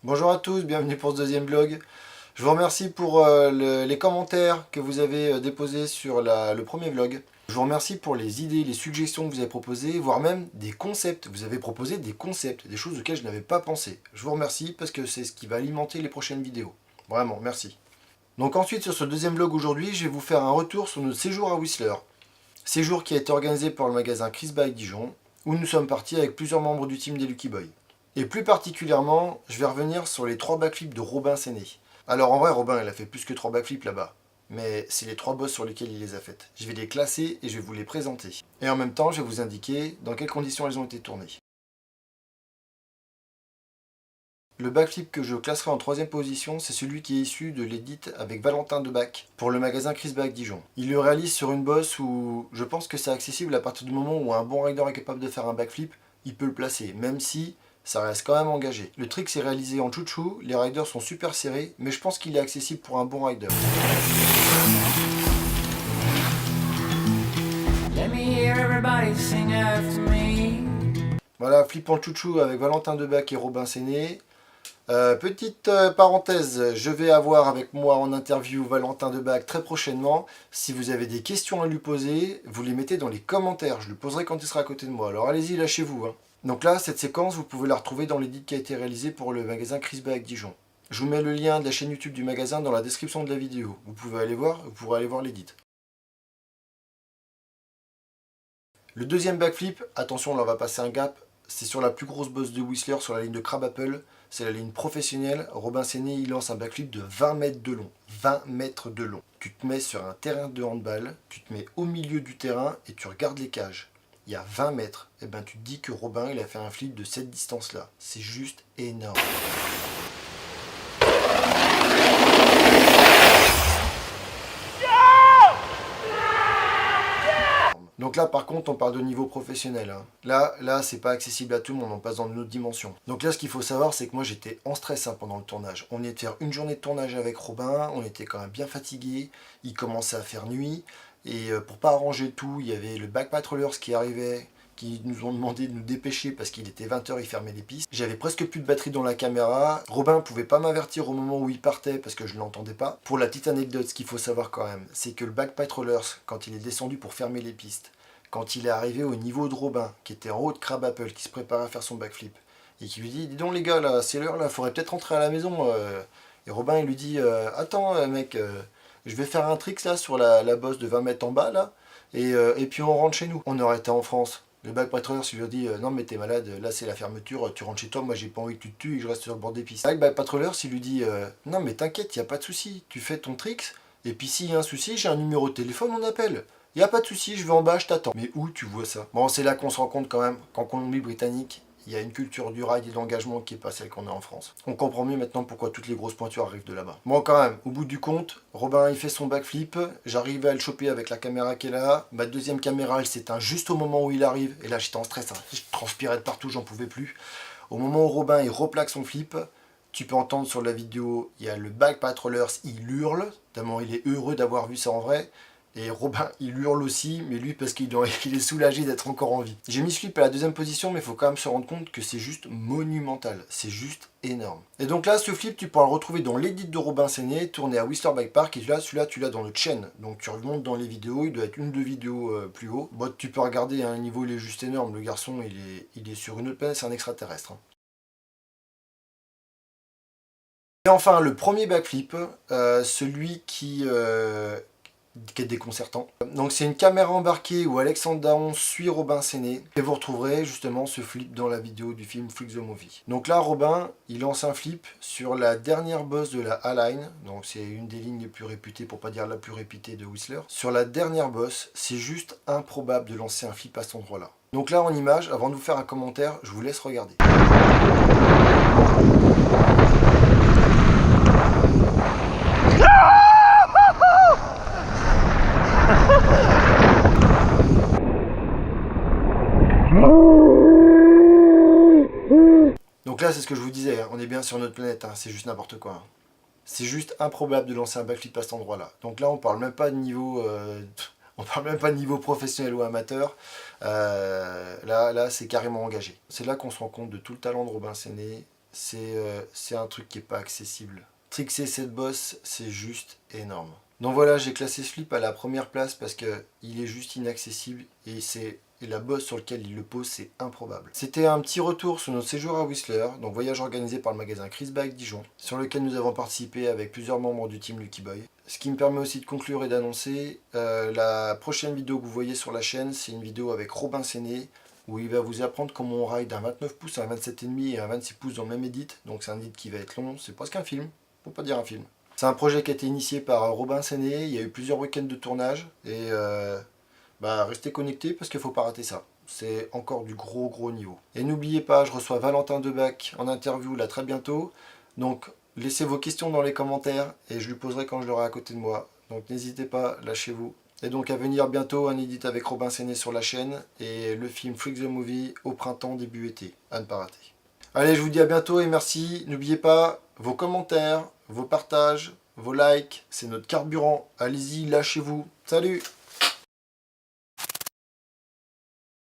Bonjour à tous, bienvenue pour ce deuxième vlog. Je vous remercie pour les commentaires que vous avez déposés sur le premier vlog. Je vous remercie pour les idées, les suggestions que vous avez proposées, voire même des concepts. Vous avez proposé des concepts, des choses auxquelles je n'avais pas pensé. Je vous remercie parce que c'est ce qui va alimenter les prochaines vidéos. Vraiment, merci. Donc ensuite, sur ce deuxième vlog aujourd'hui, je vais vous faire un retour sur notre séjour à Whistler. Séjour qui a été organisé par le magasin Chris Bike Dijon, où nous sommes partis avec plusieurs membres du team des Lucky Boys. Et plus particulièrement, je vais revenir sur les 3 backflips de Robin Séné. Alors en vrai, Robin, il a fait plus que 3 backflips là-bas. Mais c'est les 3 bosses sur lesquelles il les a faites. Je vais les classer et je vais vous les présenter. Et en même temps, je vais vous indiquer dans quelles conditions elles ont été tournées. Le backflip que je classerai en 3ème position, c'est celui qui est issu de l'édit avec Valentin Debac pour le magasin Chris Bike Dijon. Il le réalise sur une bosse où je pense que c'est accessible à partir du moment où un bon rider est capable de faire un backflip, il peut le placer, même si ça reste quand même engagé. Le trick c'est réalisé en chouchou, les riders sont super serrés, mais je pense qu'il est accessible pour un bon rider. Voilà, flip en chouchou avec Valentin Debac et Robin Séné. Petite parenthèse, je vais avoir avec moi en interview Valentin Debac très prochainement. Si vous avez des questions à lui poser, vous les mettez dans les commentaires. Je lui poserai quand il sera à côté de moi. Alors allez-y, lâchez-vous. Donc là, cette séquence, vous pouvez la retrouver dans l'édit qui a été réalisé pour le magasin Chris Bike Dijon. Je vous mets le lien de la chaîne YouTube du magasin dans la description de la vidéo. Vous pouvez aller voir, vous pourrez aller voir l'édit. Le deuxième backflip, attention là on va passer un gap, c'est sur la plus grosse bosse de Whistler, sur la ligne de Crab Apple. C'est la ligne professionnelle. Robin Séné, il lance un backflip de 20 mètres de long. 20 mètres de long. Tu te mets sur un terrain de handball, tu te mets au milieu du terrain et tu regardes les cages. Il y a 20 mètres. Et ben tu te dis que Robin, il a fait un flip de cette distance-là. C'est juste énorme. Donc là par contre on parle de niveau professionnel. Là c'est pas accessible à tout le monde, on passe dans une autre dimension. Donc là ce qu'il faut savoir c'est que moi j'étais en stress pendant le tournage. On était faire une journée de tournage avec Robin, on était quand même bien fatigué, il commençait à faire nuit. Et pour pas arranger tout, il y avait le back patrollers qui arrivait, qui nous ont demandé de nous dépêcher parce qu'il était 20 h, il fermait les pistes. J'avais presque plus de batterie dans la caméra. Robin pouvait pas m'avertir au moment où il partait parce que je ne l'entendais pas. Pour la petite anecdote, ce qu'il faut savoir quand même, c'est que le back patrollers, quand il est descendu pour fermer les pistes, quand il est arrivé au niveau de Robin, qui était en haut de Crab Apple, qui se préparait à faire son backflip, et qui lui dit, dis donc les gars, là, c'est l'heure, là, faudrait peut-être rentrer à la maison. Et Robin, il lui dit, attends mec, je vais faire un trick là sur la bosse de 20 mètres en bas, là, et puis on rentre chez nous. On aurait été en France. Le backpatroller, il lui a dit non mais t'es malade, là c'est la fermeture, tu rentres chez toi, moi j'ai pas envie que tu te tues et que je reste sur le bord des pistes. Le backpatroller, il lui dit non mais t'inquiète, y a pas de souci, tu fais ton tricks, et puis s'il y a un souci, j'ai un numéro de téléphone, on appelle. Y a pas de souci, je vais en bas, je t'attends. Mais où tu vois ça? Bon, c'est là qu'on se rend compte quand même qu'en Colombie-Britannique, il y a une culture du ride et de l'engagement qui n'est pas celle qu'on a en France. On comprend mieux maintenant pourquoi toutes les grosses pointures arrivent de là-bas. Bon, quand même, au bout du compte, Robin il fait son backflip, j'arrive à le choper avec la caméra qui est là, ma deuxième caméra elle s'éteint juste au moment où il arrive, et là j'étais en stress, je transpirais de partout, j'en pouvais plus. Au moment où Robin il replaque son flip, tu peux entendre sur la vidéo, il y a le back patrollers, il hurle, tellement il est heureux d'avoir vu ça en vrai. Et Robin, il hurle aussi, mais lui parce qu'il est soulagé d'être encore en vie. J'ai mis ce flip à la deuxième position, mais il faut quand même se rendre compte que c'est juste monumental. C'est juste énorme. Et donc là, ce flip, tu pourras le retrouver dans l'édit de Robin Séné, tourné à Whistler Bike Park. Et là, celui-là, tu l'as dans le chaîne. Donc tu remontes dans les vidéos, il doit être une ou deux vidéos plus haut. Bon, tu peux regarder, à un niveau, il est juste énorme. Le garçon, il est sur une autre planète, c'est un extraterrestre. Et enfin, le premier backflip, celui qui est déconcertant. Donc c'est une caméra embarquée où Alexandre Daon suit Robin Séné. Et vous retrouverez justement ce flip dans la vidéo du film Freak the Movie. Donc là, Robin, il lance un flip sur la dernière bosse de la A-Line. Donc c'est une des lignes les plus réputées, pour pas dire la plus réputée de Whistler. Sur la dernière bosse, c'est juste improbable de lancer un flip à cet endroit-là. Donc là, en image, avant de vous faire un commentaire, je vous laisse regarder. Donc là, c'est ce que je vous disais, on est bien sur notre planète, c'est juste n'importe quoi. C'est juste improbable de lancer un backflip à cet endroit-là. Donc là, on parle même pas de niveau, on parle même pas de niveau professionnel ou amateur. Là, c'est carrément engagé. C'est là qu'on se rend compte de tout le talent de Robin Séné c'est un truc qui est pas accessible. Trixer cette bosse, c'est juste énorme. Donc voilà, j'ai classé ce flip à la première place parce que il est juste inaccessible et la bosse sur laquelle il le pose, c'est improbable. C'était un petit retour sur notre séjour à Whistler, donc voyage organisé par le magasin Chris Bike Dijon, sur lequel nous avons participé avec plusieurs membres du team Lucky Boy. Ce qui me permet aussi de conclure et d'annoncer, la prochaine vidéo que vous voyez sur la chaîne, c'est une vidéo avec Robin Séné, où il va vous apprendre comment on ride d'un 29 pouces à un 27,5 et un 26 pouces dans le même edit. Donc c'est un edit qui va être long, c'est presque un film, pour pas dire un film. C'est un projet qui a été initié par Robin Séné, il y a eu plusieurs week-ends de tournage, et restez connectés parce qu'il ne faut pas rater ça. C'est encore du gros niveau. Et n'oubliez pas, je reçois Valentin Debac en interview là très bientôt. Donc laissez vos questions dans les commentaires et je lui poserai quand je l'aurai à côté de moi. Donc n'hésitez pas, lâchez-vous. Et donc à venir bientôt un edit avec Robin Séné sur la chaîne et le film Freak the Movie au printemps début été. À ne pas rater. Allez, je vous dis à bientôt et merci. N'oubliez pas vos commentaires, vos partages, vos likes, c'est notre carburant. Allez-y, lâchez-vous. Salut!